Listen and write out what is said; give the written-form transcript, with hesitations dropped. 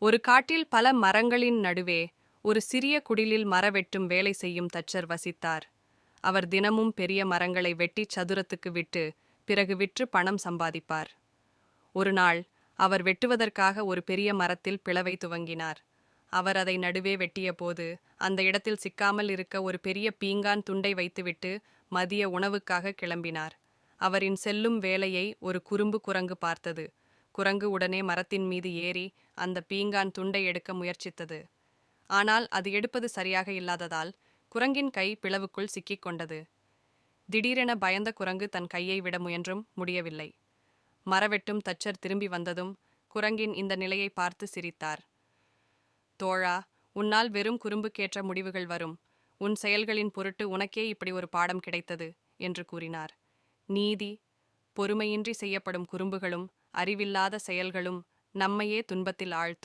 ஒரு காட்டில் பல மரங்களின் நடுவே ஒரு சிறிய குடிலில் மரவெட்டும் வேலை செய்யும் தச்சர் வசித்தார். அவர் தினமும் பெரிய மரங்களை வெட்டி சதுரத்துக்கு விட்டு பிறகு விற்று பணம் சம்பாதிப்பார். ஒரு நாள் அவர் வெட்டுவதற்காக ஒரு பெரிய மரத்தில் பிளவை துவங்கினார். அவர் அதை நடுவே வெட்டிய போது அந்த இடத்தில் சிக்காமல் இருக்க ஒரு பெரிய பீங்கான் துண்டை வைத்துவிட்டு மதிய உணவுக்காக கிளம்பினார். அவரின் செல்லும் வேலையை ஒரு குறும்பு குரங்கு பார்த்தது. குரங்கு உடனே மரத்தின் மீது ஏறி அந்த பீங்கான் துண்டை எடுக்க முயற்சித்தது. ஆனால் அது எடுப்பது சரியாக இல்லாததால் குரங்கின் கை பிளவுக்குள் சிக்கிக் கொண்டது. திடீரென பயந்த குரங்கு தன் கையை விட முயன்றும் முடியவில்லை. மரவெட்டும் தச்சர் திரும்பி வந்ததும் குரங்கின் இந்த நிலையை பார்த்து சிரித்தார். தோழா, உன்னால் வெறும் குறும்புக்கேற்ற முடிவுகள் வரும். உன் செயல்களின் பொருட்டு உனக்கே இப்படி ஒரு பாடம் கிடைத்தது என்று கூறினார். நீதி, பொறுமையின்றி செய்யப்படும் குறும்புகளும் அறிவில்லாத செயல்களும் நம்மையே துன்பத்தில் ஆழ்த்தும்.